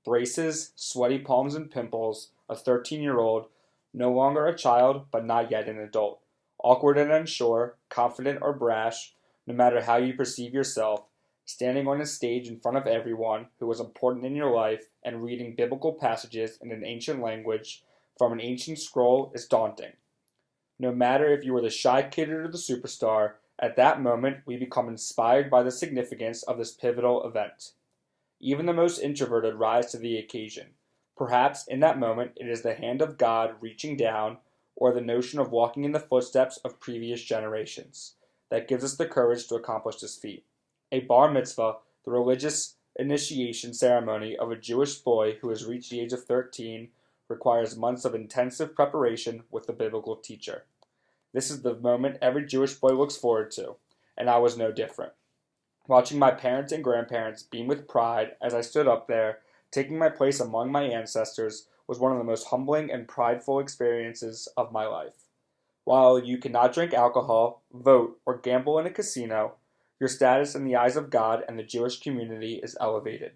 braces, sweaty palms and pimples, a 13-year-old, no longer a child but not yet an adult, awkward and unsure, confident or brash, no matter how you perceive yourself, standing on a stage in front of everyone who was important in your life and reading biblical passages in an ancient language from an ancient scroll is daunting. No matter if you were the shy kid or the superstar, at that moment we become inspired by the significance of this pivotal event. Even the most introverted rise to the occasion. Perhaps in that moment it is the hand of God reaching down, or the notion of walking in the footsteps of previous generations, that gives us the courage to accomplish this feat. A bar mitzvah, the religious initiation ceremony of a Jewish boy who has reached the age of 13, requires months of intensive preparation with the biblical teacher. This is the moment every Jewish boy looks forward to, and I was no different. Watching my parents and grandparents beam with pride as I stood up there, taking my place among my ancestors, was one of the most humbling and prideful experiences of my life. While you cannot drink alcohol, vote, or gamble in a casino, your status in the eyes of God and the Jewish community is elevated.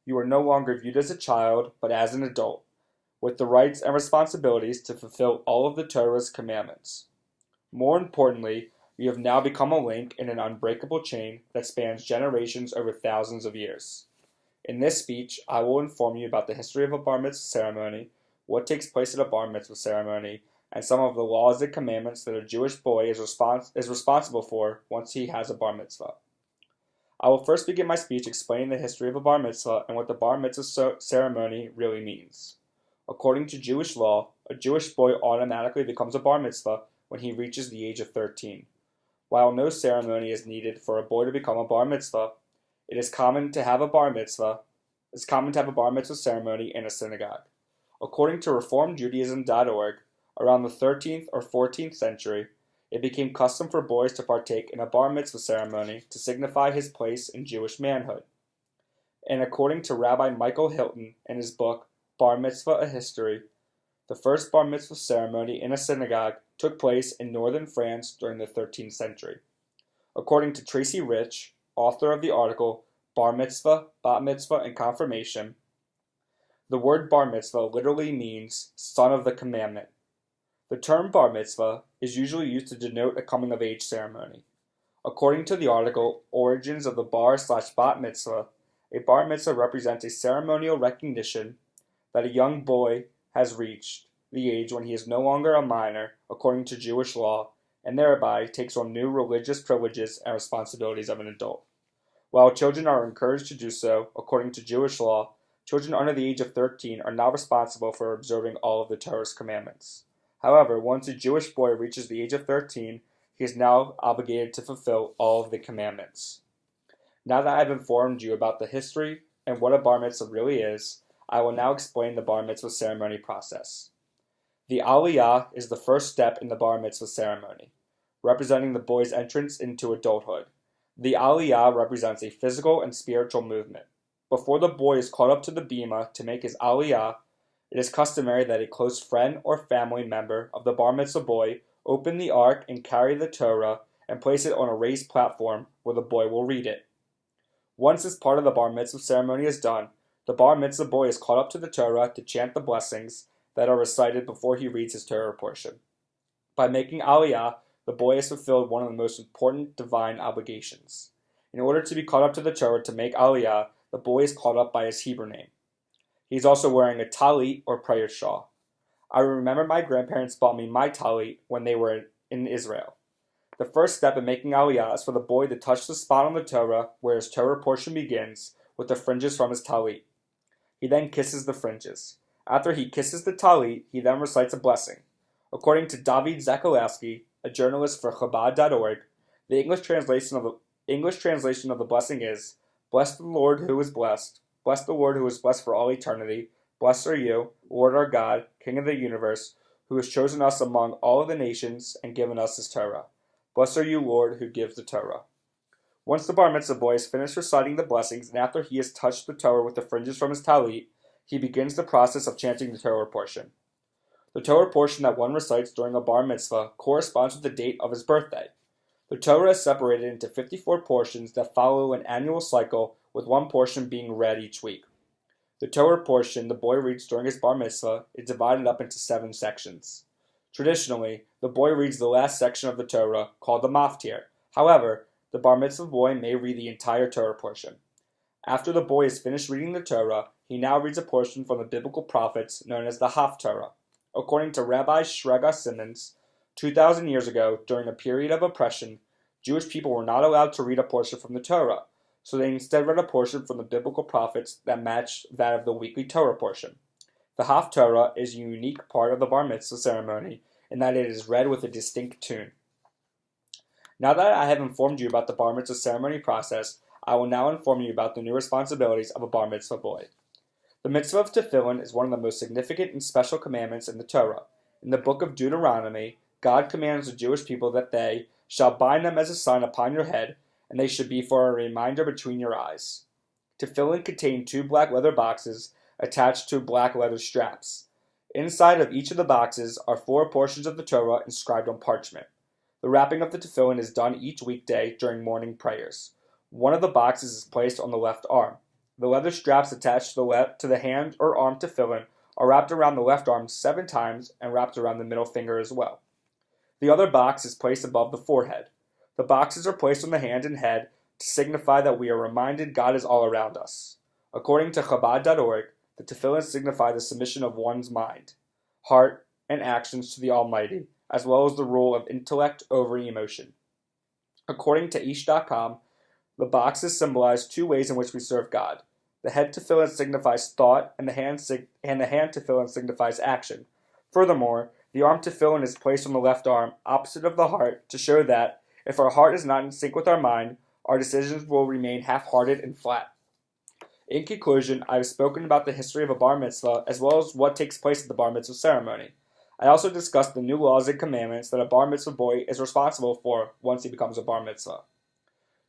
You are no longer viewed as a child, but as an adult, with the rights and responsibilities to fulfill all of the Torah's commandments. More importantly, you have now become a link in an unbreakable chain that spans generations over thousands of years. In this speech, I will inform you about the history of a bar mitzvah ceremony, what takes place at a bar mitzvah ceremony, and some of the laws and commandments that a Jewish boy is responsible for once he has a bar mitzvah. I will first begin my speech explaining the history of a bar mitzvah and what the bar mitzvah ceremony really means. According to Jewish law, a Jewish boy automatically becomes a bar mitzvah when he reaches the age of 13. While no ceremony is needed for a boy to become a bar mitzvah, it is common to have a bar mitzvah ceremony in a synagogue. According to ReformedJudaism.org, around the 13th or 14th century, it became custom for boys to partake in a bar mitzvah ceremony to signify his place in Jewish manhood. And according to Rabbi Michael Hilton in his book, Bar Mitzvah: A History, the first bar mitzvah ceremony in a synagogue took place in northern France during the 13th century. According to Tracy Rich, author of the article Bar Mitzvah, Bat Mitzvah, and Confirmation, the word bar mitzvah literally means son of the commandment. The term bar mitzvah is usually used to denote a coming-of-age ceremony. According to the article Origins of the Bar/Bat Mitzvah, a bar mitzvah represents a ceremonial recognition that a young boy has reached the age when he is no longer a minor according to Jewish law, and thereby takes on new religious privileges and responsibilities of an adult. While children are encouraged to do so, according to Jewish law, children under the age of 13 are not responsible for observing all of the Torah's commandments. However, once a Jewish boy reaches the age of 13, he is now obligated to fulfill all of the commandments. Now that I have informed you about the history and what a bar mitzvah really is, I will now explain the bar mitzvah ceremony process. The aliyah is the first step in the bar mitzvah ceremony, representing the boy's entrance into adulthood. The aliyah represents a physical and spiritual movement. Before the boy is called up to the bima to make his aliyah, it is customary that a close friend or family member of the bar mitzvah boy open the ark and carry the Torah and place it on a raised platform where the boy will read it. Once this part of the bar mitzvah ceremony is done, the bar mitzvah boy is called up to the Torah to chant the blessings that are recited before he reads his Torah portion. By making aliyah, the boy has fulfilled one of the most important divine obligations. In order to be called up to the Torah to make aliyah, the boy is called up by his Hebrew name. He is also wearing a talit or prayer shawl. I remember my grandparents bought me my talit when they were in Israel. The first step in making aliyah is for the boy to touch the spot on the Torah where his Torah portion begins with the fringes from his talit. He then kisses the fringes. After he kisses the talit, he then recites a blessing. According to David Zakolowski, a journalist for Chabad.org, the English translation of the blessing is, "Bless the Lord who is blessed. Bless the Lord who is blessed for all eternity. Blessed are you, Lord our God, King of the universe, who has chosen us among all of the nations and given us his Torah. Blessed are you, Lord, who gives the Torah." Once the bar mitzvah boy has finished reciting the blessings, and after he has touched the Torah with the fringes from his talit, he begins the process of chanting the Torah portion. The Torah portion that one recites during a bar mitzvah corresponds with the date of his birthday. The Torah is separated into 54 portions that follow an annual cycle, with one portion being read each week. The Torah portion the boy reads during his bar mitzvah is divided up into 7 sections. Traditionally, the boy reads the last section of the Torah, called the Maftir. However, the bar mitzvah boy may read the entire Torah portion. After the boy is finished reading the Torah, he now reads a portion from the biblical prophets known as the Haftorah. According to Rabbi Shrega Simmons, 2,000 years ago, during a period of oppression, Jewish people were not allowed to read a portion from the Torah, so they instead read a portion from the biblical prophets that matched that of the weekly Torah portion. The Haftorah is a unique part of the bar mitzvah ceremony in that it is read with a distinct tune. Now that I have informed you about the bar mitzvah ceremony process, I will now inform you about the new responsibilities of a bar mitzvah boy. The mitzvah of tefillin is one of the most significant and special commandments in the Torah. In the book of Deuteronomy, God commands the Jewish people that they shall bind them as a sign upon your head, and they should be for a reminder between your eyes. Tefillin contain 2 black leather boxes attached to black leather straps. Inside of each of the boxes are 4 portions of the Torah inscribed on parchment. The wrapping of the tefillin is done each weekday during morning prayers. One of the boxes is placed on the left arm. The leather straps attached to the hand or arm tefillin are wrapped around the left arm 7 times and wrapped around the middle finger as well. The other box is placed above the forehead. The boxes are placed on the hand and head to signify that we are reminded God is all around us. According to Chabad.org, the tefillin signify the submission of one's mind, heart, and actions to the Almighty, as well as the rule of intellect over emotion. According to Ish.com, the boxes symbolize 2 ways in which we serve God. The head tefillin signifies thought, and the hand tefillin signifies action. Furthermore, the arm tefillin is placed on the left arm, opposite of the heart, to show that, if our heart is not in sync with our mind, our decisions will remain half-hearted and flat. In conclusion, I have spoken about the history of a bar mitzvah, as well as what takes place at the bar mitzvah ceremony. I also discussed the new laws and commandments that a bar mitzvah boy is responsible for once he becomes a bar mitzvah.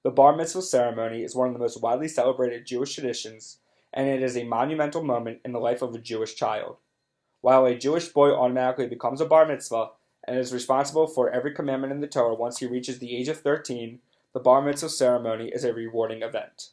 The bar mitzvah ceremony is one of the most widely celebrated Jewish traditions, and it is a monumental moment in the life of a Jewish child. While a Jewish boy automatically becomes a bar mitzvah and is responsible for every commandment in the Torah once he reaches the age of 13, the bar mitzvah ceremony is a rewarding event.